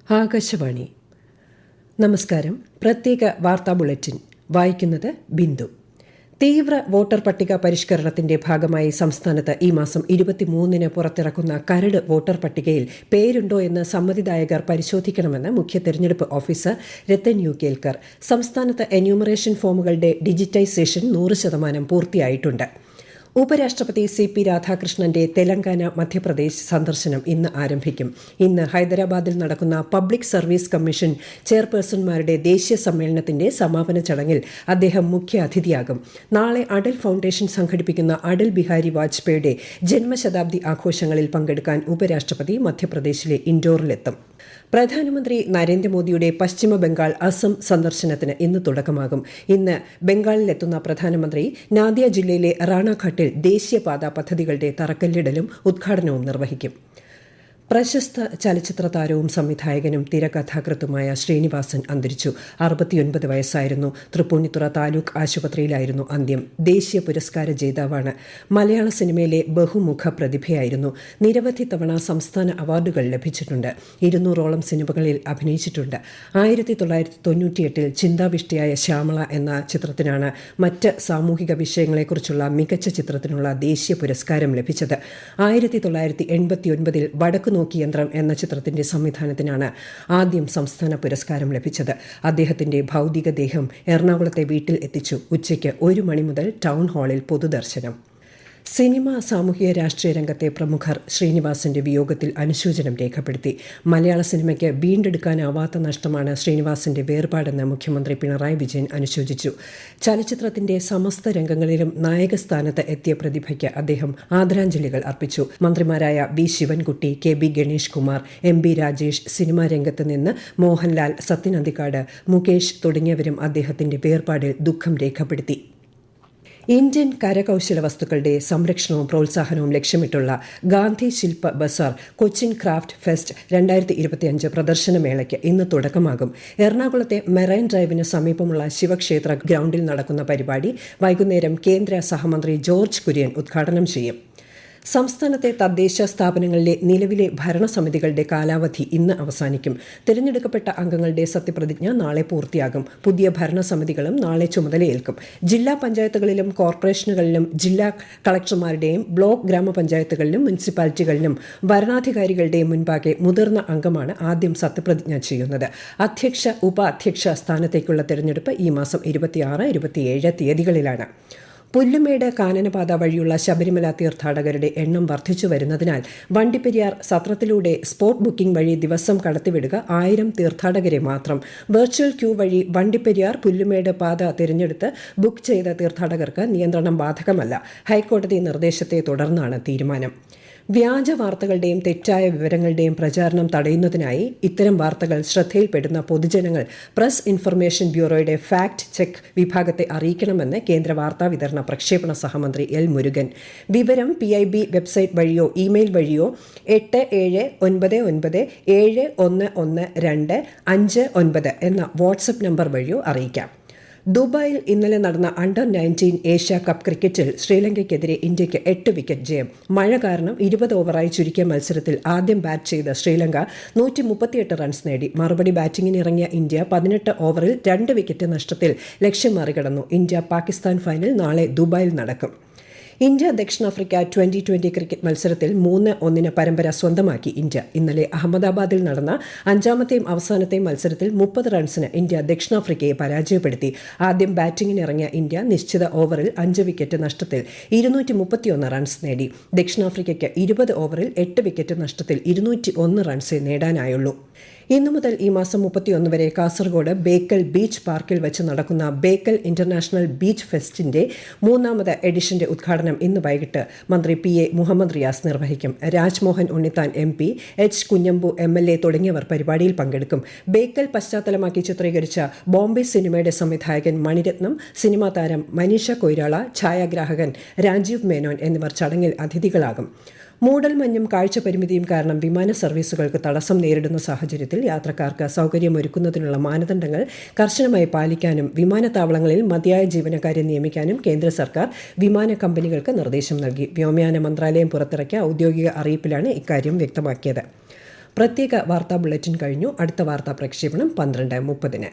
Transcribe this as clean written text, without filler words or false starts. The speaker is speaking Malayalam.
ആകാശവാണി. നമസ്കാരം. പ്രത്യേക വാർത്താ ബുള്ളറ്റിൻ വായിക്കുന്നത് ബിന്ദു. തീവ്ര വോട്ടർ പട്ടിക പരിഷ്കരണത്തിന്റെ ഭാഗമായി സംസ്ഥാനത്ത് ഈ മാസം 23-ന് പുറത്തിറക്കുന്ന കരട് വോട്ടർ പട്ടികയിൽ പേരുണ്ടോ എന്ന് സമ്മതിദായകർ പരിശോധിക്കണമെന്ന് മുഖ്യ തെരഞ്ഞെടുപ്പ് ഓഫീസർ രത്തൻ യു കേൽക്കർ. സംസ്ഥാനത്ത് എന്യൂമറേഷൻ ഫോമുകളുടെ ഡിജിറ്റൈസേഷൻ 100% പൂർത്തിയായിട്ടുണ്ട്. ഉപരാഷ്ട്രപതി CP രാധാകൃഷ്ണന്റെ തെലങ്കാന മധ്യപ്രദേശ് സന്ദർശനം ഇന്ന് ആരംഭിക്കും. ഇന്ന് ഹൈദരാബാദിൽ നടക്കുന്ന പബ്ലിക് സർവീസ് കമ്മീഷൻ ചെയർപേഴ്സൺമാരുടെ ദേശീയ സമ്മേളനത്തിന്റെ സമാപന ചടങ്ങിൽ അദ്ദേഹം മുഖ്യ അതിഥിയാകും. നാളെ അടൽ ഫൗണ്ടേഷൻ സംഘടിപ്പിക്കുന്ന അടൽ ബിഹാരി വാജ്പേയിയുടെ ജന്മശതാബ്ദി ആഘോഷങ്ങളിൽ പങ്കെടുക്കാൻ ഉപരാഷ്ട്രപതി മധ്യപ്രദേശിലെ ഇൻഡോറിലെത്തും. പ്രധാനമന്ത്രി നരേന്ദ്രമോദിയുടെ പശ്ചിമ ബംഗാൾ അസം സന്ദർശനത്തിന് ഇന്ന് തുടക്കമാകും. ഇന്ന് ബംഗാളിലെത്തുന്ന പ്രധാനമന്ത്രി നാദിയ ജില്ലയിലെ റാണാഘട്ടിൽ ദേശീയപാതാ പദ്ധതികളുടെ തറക്കല്ലിടലും ഉദ്ഘാടനവും നിർവഹിക്കും. പ്രശസ്ത ചലച്ചിത്ര താരവും സംവിധായകനും തിരക്കഥാകൃത്തുമായ ശ്രീനിവാസൻ അന്തരിച്ചു. 69 വയസ്സായിരുന്നു. തൃപ്പൂണിത്തുറ താലൂക്ക് ആശുപത്രിയിലായിരുന്നു അന്ത്യം. ദേശീയ പുരസ്കാര ജേതാവാണ്. മലയാള സിനിമയിലെ ബഹുമുഖ പ്രതിഭയായിരുന്നു. നിരവധി തവണ സംസ്ഥാന അവാർഡുകൾ ലഭിച്ചിട്ടുണ്ട്. 200ഓളം സിനിമകളിൽ അഭിനയിച്ചിട്ടുണ്ട്. 1998-ൽ ചിന്താവിഷ്ടയായ ശ്യാമള എന്ന ചിത്രത്തിനാണ് മറ്റ് സാമൂഹിക വിഷയങ്ങളെക്കുറിച്ചുള്ള മികച്ച ചിത്രത്തിനുള്ള ദേശീയ പുരസ്കാരം ലഭിച്ചത്. 1989-ൽ വടക്കു നോക്കി യന്ത്രം എന്ന ചിത്രത്തിന്റെ സംവിധാനത്തിനാണ് ആദ്യം സംസ്ഥാന പുരസ്കാരം ലഭിച്ചത്. അദ്ദേഹത്തിന്റെ ഭൗതികദേഹം എറണാകുളത്തെ വീട്ടിൽ എത്തിച്ചു. ഉച്ചയ്ക്ക് 1 മണി മുതൽ ടൗൺ ഹാളിൽ പൊതുദർശനം. സിനിമ, സാമൂഹിക രാഷ്ട്രീയ രംഗത്തെ പ്രമുഖർ ശ്രീനിവാസന്റെ വിയോഗത്തിൽ അനുശോചനം രേഖപ്പെടുത്തി. മലയാള സിനിമയ്ക്ക് വീണ്ടെടുക്കാനാവാത്ത നഷ്ടമാണ് ശ്രീനിവാസന്റെ വേർപാടെന്ന് മുഖ്യമന്ത്രി പിണറായി വിജയൻ അനുശോചിച്ചു. ചലച്ചിത്രത്തിന്റെ സമസ്ത രംഗങ്ങളിലും നായകസ്ഥാനത്ത് എത്തിയ പ്രതിഭയ്ക്ക് അദ്ദേഹം ആദരാഞ്ജലികൾ അർപ്പിച്ചു. മന്ത്രിമാരായ V Sivankutty, K B Ganesh Kumar, MB Rajesh, സിനിമാ രംഗത്ത് നിന്ന് മോഹൻലാൽ, സത്യൻ അന്തിക്കാട്, മുകേഷ് തുടങ്ങിയവരും അദ്ദേഹത്തിന്റെ വേർപാടിൽ ദുഃഖം രേഖപ്പെടുത്തി. ഇന്ത്യൻ കരകൌശല വസ്തുക്കളുടെ സംരക്ഷണവും പ്രോത്സാഹനവും ലക്ഷ്യമിട്ടുള്ള ഗാന്ധി ശില്പ ബസാർ കൊച്ചിൻ ക്രാഫ്റ്റ് ഫെസ്റ്റ് 2025 പ്രദർശനമേളയ്ക്ക് ഇന്ന് തുടക്കമാകും. എറണാകുളത്തെ മെറൈൻ ഡ്രൈവിന് സമീപമുള്ള ശിവക്ഷേത്ര ഗ്രൗണ്ടിൽ നടക്കുന്ന പരിപാടി വൈകുന്നേരം കേന്ദ്ര സഹമന്ത്രി ജോർജ് കുര്യൻ ഉദ്ഘാടനം ചെയ്യും. സംസ്ഥാനത്തെ തദ്ദേശ സ്ഥാപനങ്ങളിലെ നിലവിലെ ഭരണസമിതികളുടെ കാലാവധി ഇന്ന് അവസാനിക്കും. തിരഞ്ഞെടുക്കപ്പെട്ട അംഗങ്ങളുടെ സത്യപ്രതിജ്ഞ നാളെ പൂർത്തിയാകും. പുതിയ ഭരണസമിതികളും നാളെ ചുമതലയേൽക്കും. ജില്ലാ പഞ്ചായത്തുകളിലും കോർപ്പറേഷനുകളിലും ജില്ലാ കളക്ടർമാരുടെയും ബ്ലോക്ക് ഗ്രാമപഞ്ചായത്തുകളിലും മുനിസിപ്പാലിറ്റികളിലും വരണാധികാരികളുടെയും മുൻപാകെ മുതിർന്ന അംഗമാണ് ആദ്യം സത്യപ്രതിജ്ഞ ചെയ്യുന്നത്. അധ്യക്ഷ, ഉപാധ്യക്ഷ സ്ഥാനത്തേക്കുള്ള തിരഞ്ഞെടുപ്പ് ഈ മാസം 26, 27 തീയതികളിലാണ്. പുല്ലുമേട് കാനനപാത വഴിയുള്ള ശബരിമല തീർത്ഥാടകരുടെ എണ്ണം വർദ്ധിച്ചു വരുന്നതിനാൽ വണ്ടിപ്പെരിയാർ സത്രത്തിലൂടെ സ്പോട്ട് ബുക്കിംഗ് വഴി ദിവസം കടത്തിവിടുക 1000 തീർത്ഥാടകരെ മാത്രം. വെർച്വൽ ക്യൂ വഴി വണ്ടിപ്പെരിയാർ പുല്ലുമേട് പാത തിരഞ്ഞെടുത്ത് ബുക്ക് ചെയ്ത തീർത്ഥാടകർക്ക് നിയന്ത്രണം ബാധകമല്ല. ഹൈക്കോടതി നിർദ്ദേശത്തെ തുടർന്നാണ് തീരുമാനം. വ്യാജ വാർത്തകളുടെയും തെറ്റായ വിവരങ്ങളുടെയും പ്രചാരണം തടയുന്നതിനായി ഇത്തരം വാർത്തകൾ ശ്രദ്ധയിൽപ്പെടുന്ന പൊതുജനങ്ങൾ പ്രസ് ഇൻഫർമേഷൻ ബ്യൂറോയുടെ ഫാക്ട് ചെക്ക് വിഭാഗത്തെ അറിയിക്കണമെന്ന് കേന്ദ്ര വാർത്താവിതരണ പ്രക്ഷേപണ സഹമന്ത്രി L. മുരുകൻ. വിവരം PIB വെബ്സൈറ്റ് വഴിയോ ഇമെയിൽ വഴിയോ 8799711259 എന്ന വാട്സ്ആപ്പ് നമ്പർ വഴിയോ അറിയിക്കാം. ദുബായിൽ ഇന്നലെ നടന്ന അണ്ടർ 19 ഏഷ്യ കപ്പ് ക്രിക്കറ്റിൽ ശ്രീലങ്കയ്ക്കെതിരെ ഇന്ത്യയ്ക്ക് 8 വിക്കറ്റ് ജയം. മഴ കാരണം 20 ഓവറായി ചുരുക്കിയ മത്സരത്തിൽ ആദ്യം ബാറ്റ് ചെയ്ത ശ്രീലങ്ക 138 റൺസ് നേടി. മറുപടി ബാറ്റിംഗിനിറങ്ങിയ ഇന്ത്യ 18 ഓവറിൽ 2 വിക്കറ്റ് നഷ്ടത്തിൽ ലക്ഷ്യം മറികടന്നു. ഇന്ത്യ-പാകിസ്ഥാൻ ഫൈനൽ നാളെ ദുബായിൽ നടക്കും. ഇന്ത്യ ദക്ഷിണാഫ്രിക്ക 2020 ക്രിക്കറ്റ് മത്സരത്തിൽ 3-1 പരമ്പര സ്വന്തമാക്കി ഇന്ത്യ. ഇന്നലെ അഹമ്മദാബാദിൽ നടന്ന 5ാമത്തെയും അവസാനത്തെയും മത്സരത്തിൽ 30 റൺസിന് ഇന്ത്യ ദക്ഷിണാഫ്രിക്കയെ പരാജയപ്പെടുത്തി. ആദ്യം ബാറ്റിംഗിനിറങ്ങിയ ഇന്ത്യ നിശ്ചിത ഓവറിൽ 5 വിക്കറ്റ് നഷ്ടത്തിൽ 231 റൺസ് നേടി. ദക്ഷിണാഫ്രിക്കയ്ക്ക് 20 ഓവറിൽ 8 വിക്കറ്റ് നഷ്ടത്തിൽ 201 റൺസേ നേടാനായുള്ളൂ. ഇന്നു മുതൽ ഈ മാസം 31 വരെ കാസർഗോഡ് ബേക്കൽ ബീച്ച് പാർക്കിൽ വെച്ച് നടക്കുന്ന ബേക്കൽ ഇന്റർനാഷണൽ ബീച്ച് ഫെസ്റ്റിന്റെ 3ാമത് എഡിഷന്റെ ഉദ്ഘാടനം ഇന്ന് വൈകിട്ട് മന്ത്രി PA മുഹമ്മദ് റിയാസ് നിർവഹിക്കും. Rajmohan Unnithan MP, H. Kunhambu MLA തുടങ്ങിയവർ പരിപാടിയിൽ പങ്കെടുക്കും. ബേക്കൽ പശ്ചാത്തലമാക്കി ചിത്രീകരിച്ച ബോംബെ സിനിമയുടെ സംവിധായകൻ മണിരത്നം, സിനിമാ താരം മനീഷ കൊയ്രാള, ഛായാഗ്രാഹകൻ രാജീവ് മേനോൻ എന്നിവർ ചടങ്ങിൽ അതിഥികളാകും. മൂടൽമഞ്ഞും കാഴ്ചപരിമിതിയും കാരണം വിമാന സർവീസുകൾക്ക് തടസ്സം നേരിടുന്ന സാഹചര്യത്തിൽ യാത്രക്കാർക്ക് സൗകര്യമൊരുക്കുന്നതിനുള്ള മാനദണ്ഡങ്ങൾ കർശനമായി പാലിക്കാനും വിമാനത്താവളങ്ങളിൽ മതിയായ ജീവനക്കാരെ നിയമിക്കാനും കേന്ദ്ര സർക്കാർ വിമാന കമ്പനികൾക്ക് നിർദ്ദേശം നൽകി. വ്യോമയാന മന്ത്രാലയം പുറത്തിറക്കിയ ഔദ്യോഗിക അറിയിപ്പിലാണ് ഇക്കാര്യം വ്യക്തമാക്കിയത്. പ്രത്യേക വാർത്താ ബുള്ളറ്റിൻ കഴിഞ്ഞു. അടുത്ത വാർത്താ പ്രക്ഷേപണം 12:30.